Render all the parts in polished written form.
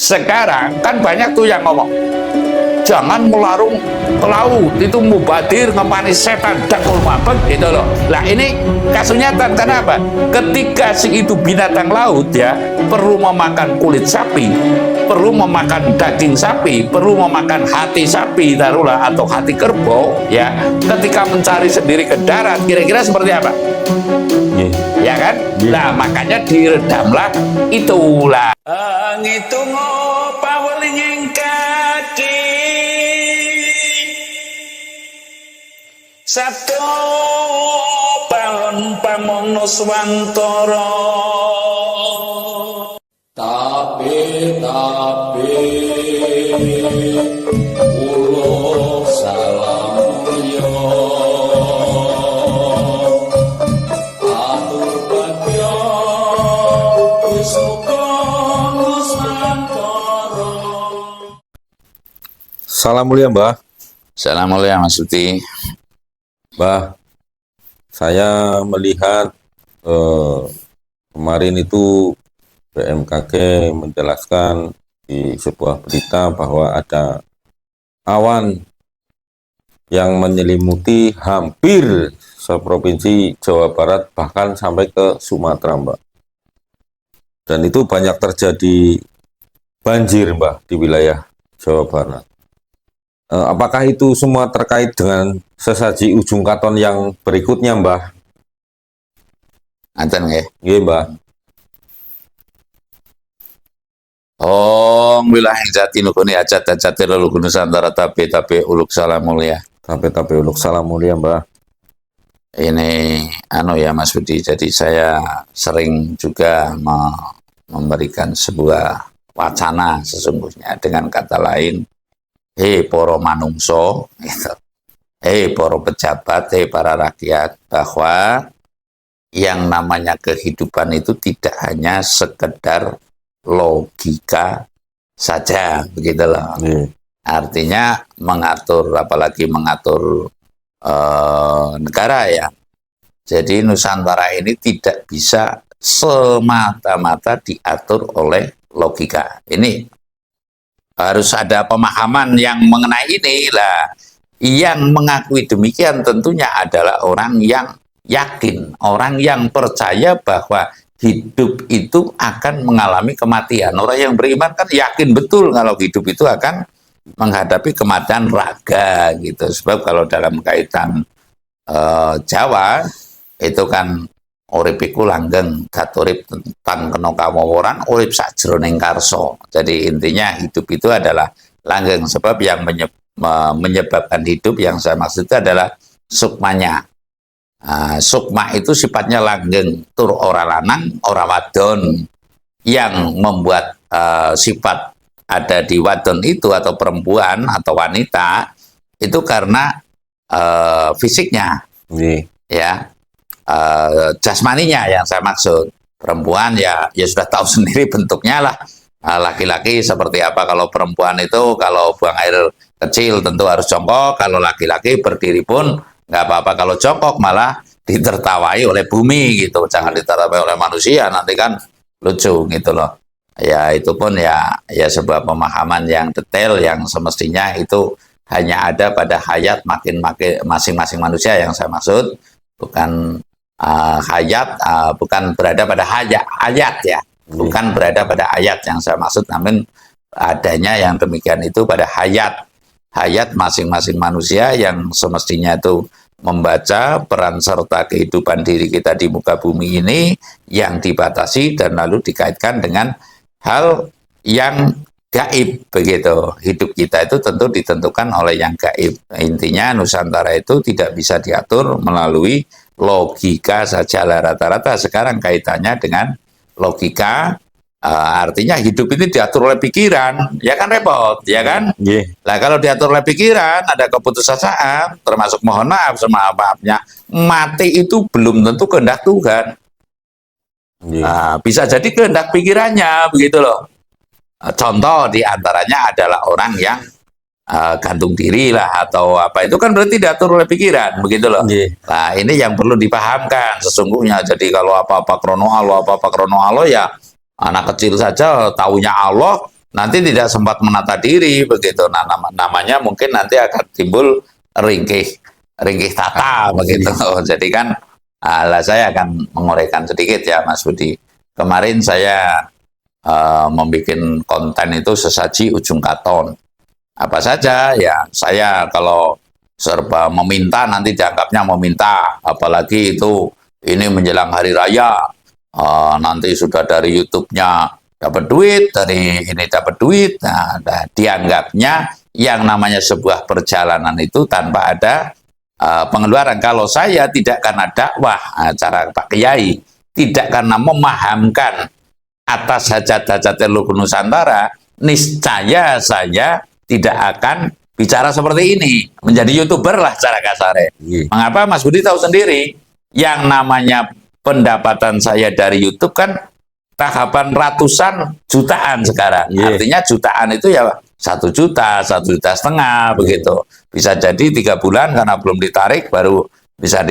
sekarang kan banyak tuh yang ngomong, jangan melarung ke laut, itu mubadir, ngepani setan, dakul mabek gitu loh. Nah ini kasus nyata. Kenapa? Ketika si itu binatang laut ya, perlu memakan kulit sapi, perlu memakan daging sapi, perlu memakan hati sapi taruhlah, atau hati kerbau ya, ketika mencari sendiri ke darat, kira-kira seperti apa? Ya kan? Nah makanya diredamlah itulah. Ngitung paweling kaki Sabtu palon pamono swantara. Tapi ulo salam yo atur bagyo isuko nusantara. Salam mulia Mbah. Salam mulia Mas Suti. Mbah, saya melihat kemarin itu BMKG menjelaskan di sebuah berita bahwa ada awan yang menyelimuti hampir seprovinsi Jawa Barat, bahkan sampai ke Sumatera, Mbak. Dan itu banyak terjadi banjir, Mbah, di wilayah Jawa Barat. Apakah itu semua terkait dengan sesaji ujung katon yang berikutnya, Mbah? Anten nggih? Nggih, Mbah. Om wilayah jati nukuni acat lalu Nusantara tapi uluk salam mulia. Tapi uluk salam mulia, Mbah. Ini ya Mas Budi, jadi saya sering juga memberikan sebuah wacana sesungguhnya, dengan kata lain, poro manungso gitu. Poro pejabat, para rakyat, bahwa yang namanya kehidupan itu tidak hanya sekedar logika saja, begitu loh. Artinya mengatur, apalagi mengatur negara ya. Jadi Nusantara ini tidak bisa semata-mata diatur oleh logika. Ini harus ada pemahaman yang mengenai ini lah. Yang mengakui demikian tentunya adalah orang yang yakin, orang yang percaya bahwa hidup itu akan mengalami kematian. Orang yang beriman kan yakin betul kalau hidup itu akan menghadapi kematian raga gitu. Sebab kalau dalam kaitan Jawa itu kan urip iku langgeng, daturip tentang kena kawoworan, urip sajroning karso. Jadi intinya hidup itu adalah langgeng, sebab yang menyebabkan hidup yang saya maksud itu adalah sukmanya. Sukma itu sifatnya langgeng, tur ora lanang, ora wadon. Yang membuat sifat ada di wadon itu atau perempuan atau wanita itu karena fisiknya, ya, jasmaninya yang saya maksud. Perempuan ya sudah tahu sendiri bentuknya lah. Laki-laki seperti apa. Kalau perempuan itu kalau buang air kecil tentu harus jongkok. Kalau laki-laki berdiri pun nggak apa-apa. Kalau jongkok malah ditertawai oleh bumi gitu. Jangan ditertawai oleh manusia, nanti kan lucu gitu loh. Ya itu pun ya sebuah pemahaman yang detail yang semestinya itu hanya ada pada hayat masing-masing manusia yang saya maksud. Bukan hayat, bukan berada pada ayat ya. Bukan berada pada ayat yang saya maksud, namun adanya yang demikian itu pada hayat masing-masing manusia yang semestinya itu membaca peran serta kehidupan diri kita di muka bumi ini yang dibatasi dan lalu dikaitkan dengan hal yang gaib begitu. Hidup kita itu tentu ditentukan oleh yang gaib. Intinya Nusantara itu tidak bisa diatur melalui logika saja lah. Rata-rata sekarang kaitannya dengan logika, artinya hidup ini diatur oleh pikiran, ya kan repot, ya kan? Nah kalau diatur oleh pikiran, ada keputusasaan, termasuk mohon maaf semaaf-maafnya, mati itu belum tentu kehendak Tuhan. Bisa jadi kehendak pikirannya, begitu loh. Contoh diantaranya adalah orang yang gantung diri lah atau apa, itu kan berarti diatur oleh pikiran, begitu loh. Nah ini yang perlu dipahamkan sesungguhnya. Jadi kalau apa-apa krono Allah ya anak kecil saja taunya Allah, nanti tidak sempat menata diri begitu. Nah, namanya mungkin nanti akan timbul ringkih tata begitu. Jadi kan saya akan menguraikan sedikit ya Mas Budi. Kemarin saya membuat konten itu sesaji ujung katon. Apa saja ya, saya kalau serba meminta nanti dianggapnya meminta, apalagi itu ini menjelang hari raya, nanti sudah dari YouTube-nya dapat duit, dari ini dapat duit. Nah, dianggapnya yang namanya sebuah perjalanan itu tanpa ada pengeluaran. Kalau saya tidak karena dakwah, cara Pak Kiai, tidak karena memahamkan atas hajat-hajat Leluhur Nusantara, niscaya saya tidak akan bicara seperti ini, menjadi YouTuber lah cara kasarnya. Mengapa? Mas Budi tahu sendiri, yang namanya pendapatan saya dari YouTube kan tahapan ratusan jutaan sekarang. Artinya jutaan itu ya 1 juta, 1,5 juta begitu. Bisa jadi 3 bulan karena belum ditarik baru bisa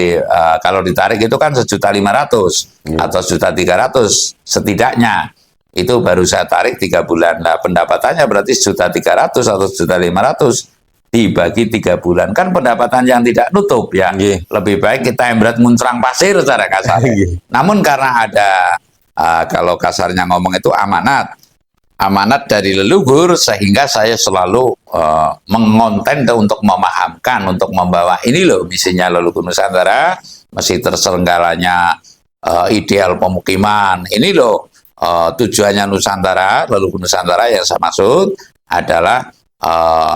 kalau ditarik itu kan 1.500.000 atau 1.300.000 setidaknya. Itu baru saya tarik 3 bulan. Nah, pendapatannya berarti 1.300.000 atau 1.500.000 dibagi 3 bulan. Kan pendapatan yang tidak nutup ya. Lebih baik kita embrat muncrang pasir secara kasar. Namun karena ada kalau kasarnya ngomong itu amanat dari leluhur, sehingga saya selalu mengonten untuk memahamkan, untuk membawa ini loh misinya Leluhur Nusantara, mesti terselenggaranya ideal pemukiman. Ini loh tujuannya Nusantara, Leluhur Nusantara yang saya maksud adalah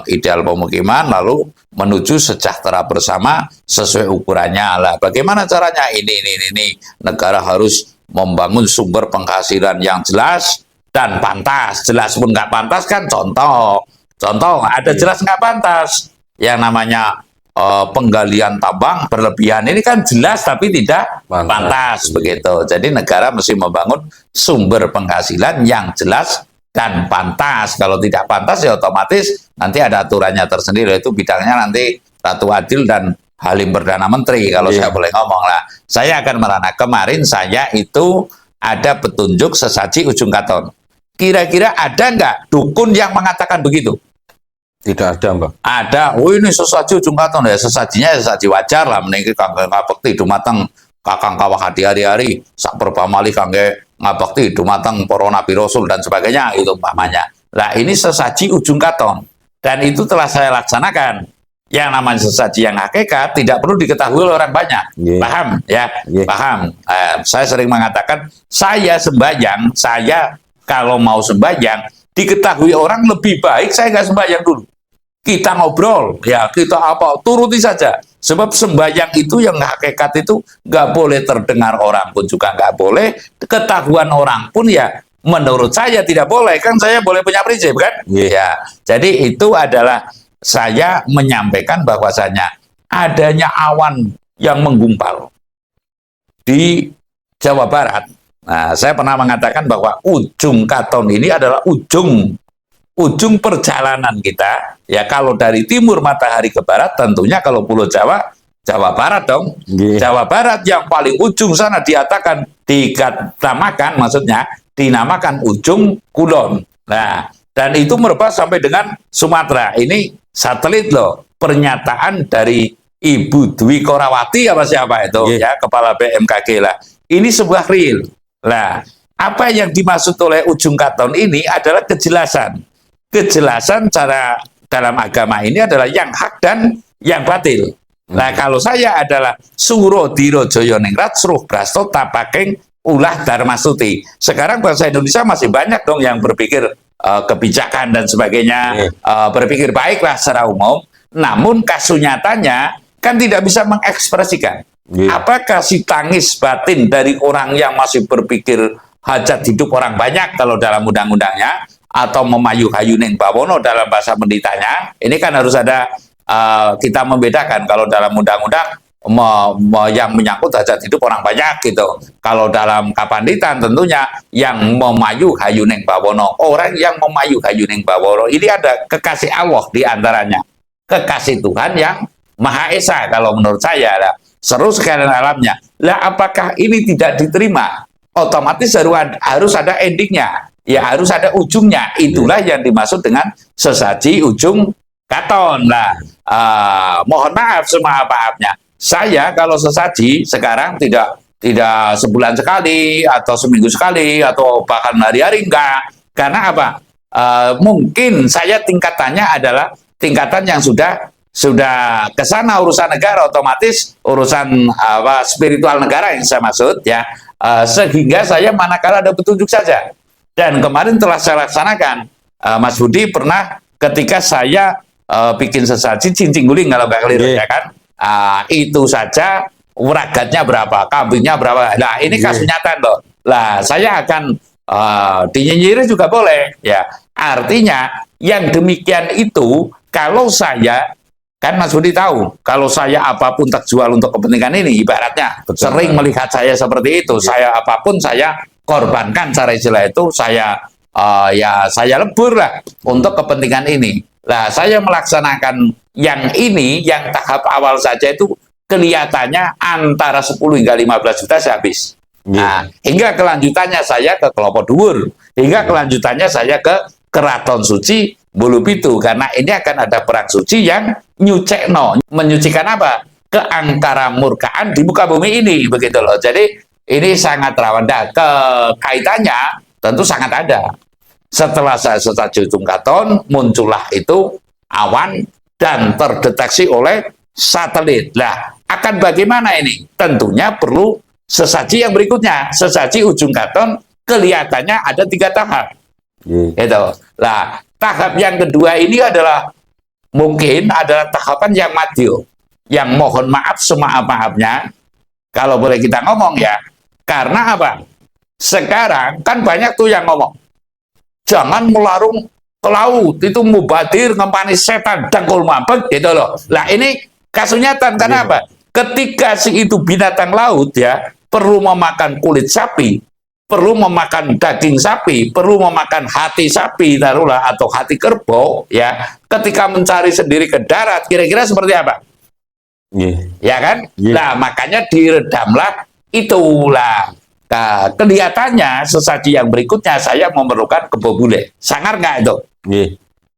ideal pemukiman, lalu menuju sejahtera bersama sesuai ukurannya. Lah, bagaimana caranya? Ini negara harus membangun sumber penghasilan yang jelas dan pantas. Jelas pun nggak pantas kan contoh ada jelas nggak pantas. Yang namanya penggalian tambang berlebihan ini kan jelas tapi tidak pantas begitu. Jadi negara mesti membangun sumber penghasilan yang jelas dan pantas. Kalau tidak pantas ya otomatis nanti ada aturannya tersendiri, itu bidangnya nanti Ratu Adil dan Halim Perdana Menteri kalau saya boleh ngomong lah. Saya akan merana, kemarin saya itu ada petunjuk sesaji ujung katon. Kira-kira ada nggak dukun yang mengatakan begitu? Tidak ada, Mbak. Ada. Oh, ini sesaji ujung katon ya, sesajinya sesaji wajar lah, meniki kangge ngabekti dumateng kakang kawah hari-hari, sak perpamali kangge ngabekti dumateng para nabi rasul dan sebagainya itu umpamanya. Lah, ini sesaji ujung katon dan itu telah saya laksanakan. Yang namanya sesaji yang hakikat tidak perlu diketahui oleh orang banyak. Paham ya? Paham. Saya sering mengatakan, saya sembahyang, saya kalau mau sembahyang diketahui orang lebih baik saya nggak sembahyang dulu. Kita ngobrol, ya kita apa, turuti saja. Sebab sembahyang itu yang hakikat itu nggak boleh terdengar orang pun juga nggak boleh, ketahuan orang pun ya menurut saya tidak boleh. Kan saya boleh punya prinsip kan? Ya. Jadi itu adalah saya menyampaikan bahwasanya adanya awan yang menggumpal di Jawa Barat. Nah, saya pernah mengatakan bahwa ujung katon ini adalah ujung perjalanan kita. Ya, kalau dari timur matahari ke barat, tentunya kalau Pulau Jawa, Jawa Barat dong. Jawa Barat yang paling ujung sana dinamakan ujung kulon. Nah, dan itu merebas sampai dengan Sumatera. Ini satelit loh, pernyataan dari Ibu Dwi Korawati apa siapa itu ya, kepala BMKG lah. Ini sebuah real. Lah, apa yang dimaksud oleh ujung katon ini adalah kejelasan. Kejelasan cara dalam agama ini adalah yang hak dan yang batil. Nah, kalau saya adalah Suro Diro Joyoningrat Sruh Brasto Tapaking Ulah Dharmasuti. Sekarang bangsa Indonesia masih banyak dong yang berpikir kebijakan dan sebagainya, berpikir baiklah secara umum, namun kasus nyatanya kan tidak bisa mengekspresikan. Apakah si tangis batin dari orang yang masih berpikir hajat hidup orang banyak kalau dalam undang-undangnya, atau memayu-hayu ning bawono dalam bahasa penditanya, ini kan harus ada kita membedakan. Kalau dalam undang-undang yang menyangkut hajat hidup orang banyak gitu. Kalau dalam kapanditan tentunya yang memayu hayuning bawono, orang yang memayu hayuning bawono ini ada kekasih Allah di antaranya, kekasih Tuhan yang Maha Esa. Kalau menurut saya lah, seru sekali alamnya. Lah, apakah ini tidak diterima? Otomatis harus ada endingnya. ya harus ada ujungnya. Itulah yang dimaksud dengan sesaji ujung katon. Nah, mohon maaf semaaf-maafnya. Saya kalau sesaji sekarang tidak sebulan sekali atau seminggu sekali atau bahkan hari-hari enggak. Karena apa? Mungkin saya tingkatannya adalah tingkatan yang sudah ke sana urusan negara, otomatis urusan spiritual negara yang saya maksud ya, sehingga saya manakala ada petunjuk saja. Dan kemarin telah saya laksanakan, Mas Budi pernah ketika saya bikin sesaji cincin guling kalau nggak keliru ya kan, itu saja weragatnya berapa, kambingnya berapa. Nah ini kasus nyata loh. Lah saya akan dinyinyiri juga boleh ya. Artinya yang demikian itu kalau saya kan Mas Budi tahu, kalau saya apapun terjual untuk kepentingan ini, ibaratnya betul, sering melihat saya seperti itu, saya apapun saya korbankan, cara istilah itu saya saya lebur lah untuk kepentingan ini. Nah, saya melaksanakan yang ini, yang tahap awal saja itu kelihatannya antara 10 hingga 15 juta saya habis. Nah, hingga kelanjutannya saya ke Klopo Dhuwur, hingga kelanjutannya saya ke Keraton Suci Bulupitu, karena ini akan ada perang suci yang menyucikan apa? Keangkara murkaan di muka bumi ini, begitu loh. Jadi ini sangat rawan. Kaitannya tentu sangat ada. Setelah saya sesaji ujung katon, muncullah itu awan dan terdeteksi oleh satelit. Lah, akan bagaimana ini? Tentunya perlu sesaji yang berikutnya. Sesaji ujung katon kelihatannya ada 3 tahap. Gitu. Lah, tahap yang kedua ini adalah mungkin adalah tahapan yang madyo, yang mohon maaf semaaf-maafnya kalau boleh kita ngomong ya. Karena apa? Sekarang kan banyak tuh yang ngomong jangan melarung ke laut, itu mubadir, ngempani setan, dengkul mampet gitu loh. Lah ini kasusnya karena apa? Ketika si itu binatang laut ya perlu memakan kulit sapi, perlu memakan daging sapi, perlu memakan hati sapi, taruhlah, atau hati kerbau, ya. Ketika mencari sendiri ke darat, kira-kira seperti apa? Ya kan? Nah, makanya diredamlah itulah. Nah, kelihatannya sesaji yang berikutnya saya memerlukan kebo bule. Sangar nggak itu?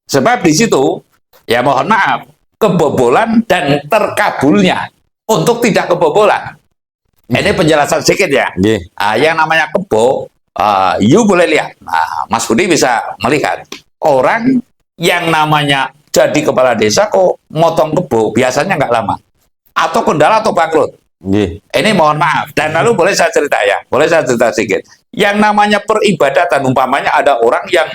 Sebab di situ, ya mohon maaf, kebobolan dan terkabulnya untuk tidak kebobolan. Ini penjelasan sedikit ya. Yang namanya kebo, you boleh lihat. Mas Budi bisa melihat orang yang namanya jadi kepala desa kok motong kebo biasanya nggak lama, atau kendala atau bangkrut. Ini mohon maaf. Dan lalu boleh saya cerita ya, boleh saya cerita sedikit. Yang namanya peribadatan, umpamanya ada orang yang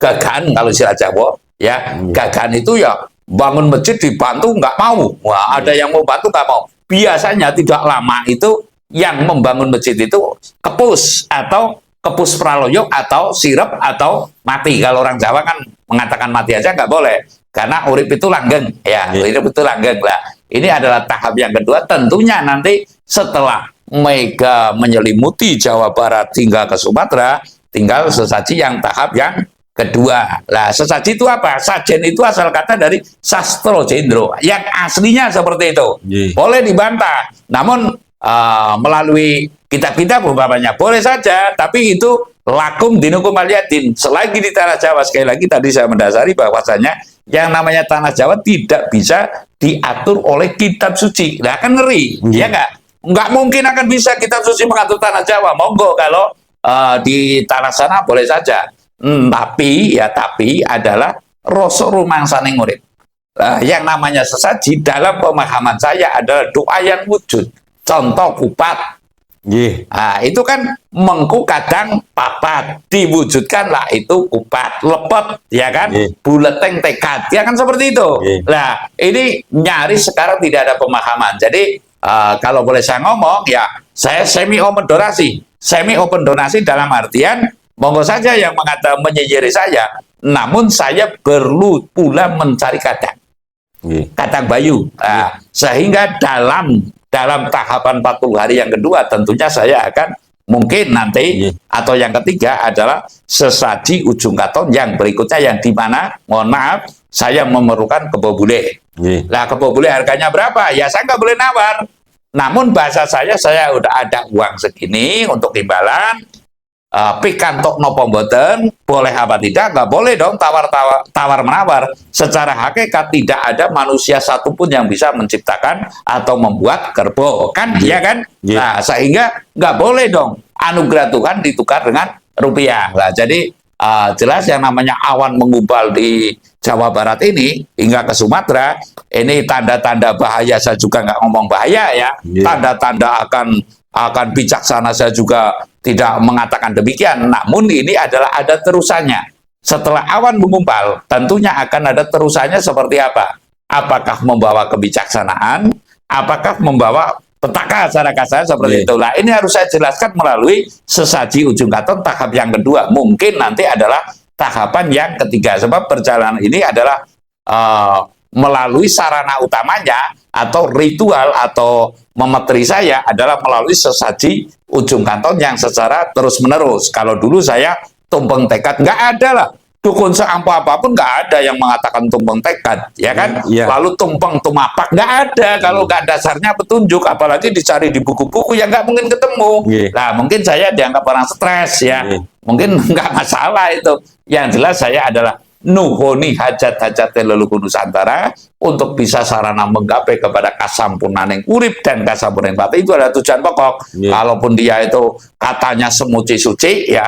gagan kalau istilah Jawa, ya gagan itu ya bangun masjid dibantu nggak mau. Wah, ada yang mau bantu nggak mau. Biasanya tidak lama itu yang membangun masjid itu kepus atau kepus praloyok atau sirep atau mati. Kalau orang Jawa kan mengatakan mati aja nggak boleh, karena urip itu langgeng ya, urip itu langgeng lah. Ini adalah tahap yang kedua. Tentunya nanti setelah mega menyelimuti Jawa Barat hingga ke Sumatera, tinggal sesaji yang tahap yang kedua. Lah, sesaji itu apa? Sajen itu asal kata dari sastro jendro, yang aslinya seperti itu. Boleh dibantah, namun melalui kitab-kitab umpamanya boleh saja, tapi itu lakum dinukum aliatin. Selagi di tanah Jawa, sekali lagi tadi saya mendasari bahwasanya yang namanya tanah Jawa tidak bisa diatur oleh kitab suci. Nah kan ngeri, ya nggak mungkin akan bisa kitab suci mengatur tanah Jawa. Monggo kalau di tanah sana boleh saja. Tapi adalah rasa rumangsane urip. Yang namanya sesaji dalam pemahaman saya adalah doa yang wujud. Contoh kupat. Nah, itu kan mengku kadang papat, diwujudkanlah itu kupat, lepet, ya kan, buleteng tekad, ya kan seperti itu. Nah, ini nyaris sekarang tidak ada pemahaman. Jadi kalau boleh saya ngomong, ya saya semi open donasi dalam artian monggo saja yang mengatakan menyinyiri saya, namun saya perlu pula mencari kadang bayu, sehingga dalam tahapan 40 hari yang kedua tentunya saya akan mungkin nanti atau yang ketiga adalah sesaji ujung katon yang berikutnya, yang dimana mohon maaf saya memerlukan kebo bule. Nah, kebo bule harganya berapa? Ya saya nggak boleh nawar, namun bahasa saya udah ada uang segini untuk imbalan, pikantuk nopo mboten, boleh apa tidak, nggak boleh dong tawar-menawar. Secara hakikat tidak ada manusia satupun yang bisa menciptakan atau membuat kerbau, kan? Iya kan? Nah, sehingga nggak boleh dong anugerah Tuhan ditukar dengan rupiah. Nah, jadi jelas yang namanya awan menggumpal di Jawa Barat ini hingga ke Sumatera, ini tanda-tanda bahaya. Saya juga nggak ngomong bahaya ya, tanda-tanda akan bijaksana saya juga tidak mengatakan demikian. Namun ini adalah ada terusannya. Setelah awan menggumpal, tentunya akan ada terusannya seperti apa? Apakah membawa kebijaksanaan? Apakah membawa petaka secara kasar seperti itu? Nah, ini harus saya jelaskan melalui sesaji ujung katon tahap yang kedua. Mungkin nanti adalah tahapan yang ketiga. Sebab perjalanan ini adalah melalui sarana utamanya atau ritual atau memetri saya adalah melalui sesaji ujung kanton yang secara terus-menerus. Kalau dulu saya tumpeng tekad, nggak ada lah. Dukun seampuh apapun nggak ada yang mengatakan tumpeng tekad, ya kan? Lalu tumpeng tumapak nggak ada kalau nggak dasarnya petunjuk, apalagi dicari di buku-buku yang nggak mungkin ketemu. Nah, mungkin saya dianggap orang stres ya, mungkin nggak masalah itu. Yang jelas saya adalah nuhoni hajat-hajat leluhur Nusantara untuk bisa sarana menggapai kepada kasampunaning urip dan kasampunaning batin. Itu adalah tujuan pokok. Kalaupun dia itu katanya semuci suci ya,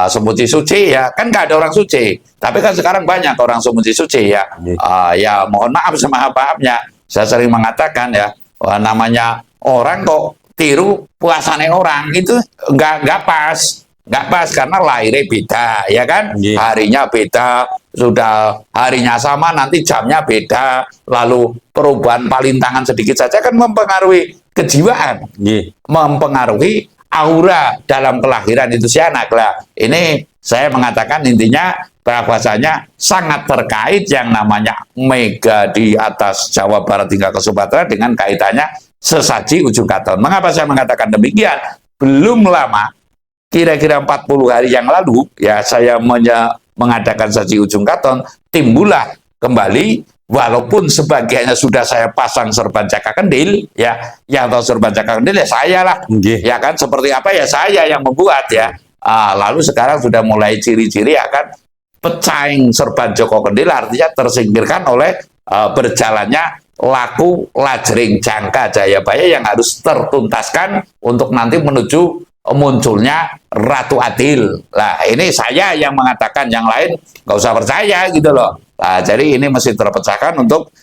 semuci suci ya, kan nggak ada orang suci. Tapi kan sekarang banyak orang semuci suci ya. Ya mohon maaf sama maafnya. Saya sering mengatakan ya, namanya orang kok tiru puasane orang itu nggak pas. Nggak pas karena lahirnya beda, ya kan? Harinya beda, sudah harinya sama, nanti jamnya beda, lalu perubahan palintangan sedikit saja kan mempengaruhi kejiwaan, mempengaruhi aura dalam kelahiran itu si anak lah. Ini saya mengatakan intinya bahwasanya sangat terkait yang namanya mega di atas Jawa Barat hingga ke Sumatera dengan kaitannya sesaji ujung katon. Mengapa saya mengatakan demikian? Belum lama, kira-kira 40 hari yang lalu, ya saya mengadakan saji ujung katon, timbullah kembali, walaupun sebagiannya sudah saya pasang serban caka kendil, ya, yang tahu serban caka kendil ya saya lah, ya kan, seperti apa ya saya yang membuat ya. Lalu sekarang sudah mulai ciri-ciri akan pecahing serban Joko Kendil, artinya tersingkirkan oleh berjalannya laku lajering jangka Jayabaya yang harus tertuntaskan untuk nanti menuju munculnya Ratu Adil. Nah, ini saya yang mengatakan, yang lain nggak usah percaya gitu loh. Nah, jadi ini mesti terpecahkan untuk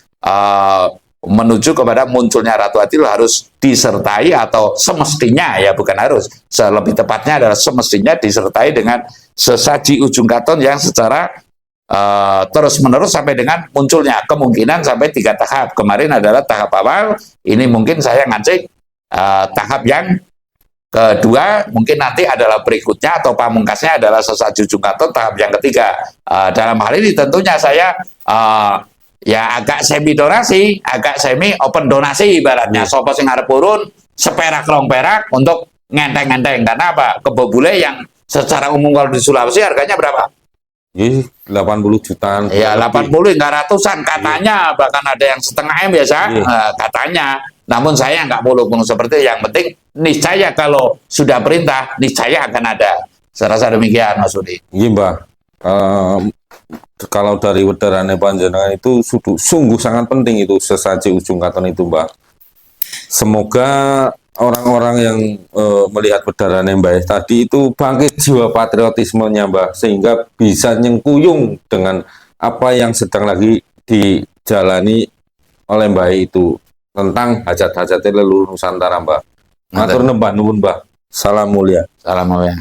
menuju kepada munculnya Ratu Adil harus disertai atau semestinya ya, bukan harus, lebih tepatnya adalah semestinya disertai dengan sesaji ujung katon yang secara terus-menerus sampai dengan munculnya, kemungkinan sampai 3 tahap. Kemarin adalah tahap awal, ini mungkin saya ngacik tahap yang kedua, mungkin nanti adalah berikutnya atau pamungkasnya adalah sesaji ujung katon tahap yang ketiga. Dalam hal ini tentunya saya ya agak semi donasi, agak semi open donasi ibaratnya. Sopo sing arep purun seperak rong perak untuk ngenteng-ngenteng. Karena apa? Kebobule yang secara umum kalau di Sulawesi harganya berapa? 80 jutaan. Ya 80 hingga ratusan katanya, bahkan ada yang setengah M biasa katanya. Namun saya nggak muluk-muluk seperti itu. Yang penting niscaya kalau sudah perintah, niscaya akan ada. Saya rasa demikian, Mas Budi. Iya, Mbah. Kalau dari wedarane panjenengan itu sungguh sangat penting itu sesaji ujung katon itu, Mbah. Semoga orang-orang yang melihat wedarane Mbah tadi itu bangkit jiwa patriotismenya, Mbah, sehingga bisa nyengkuyung dengan apa yang sedang lagi dijalani oleh Mbah itu tentang hajat-hajatnya leluhur Nusantara, Mbah. Matur nembah nuwun, Mbah. Salam mulia. Salam mulia.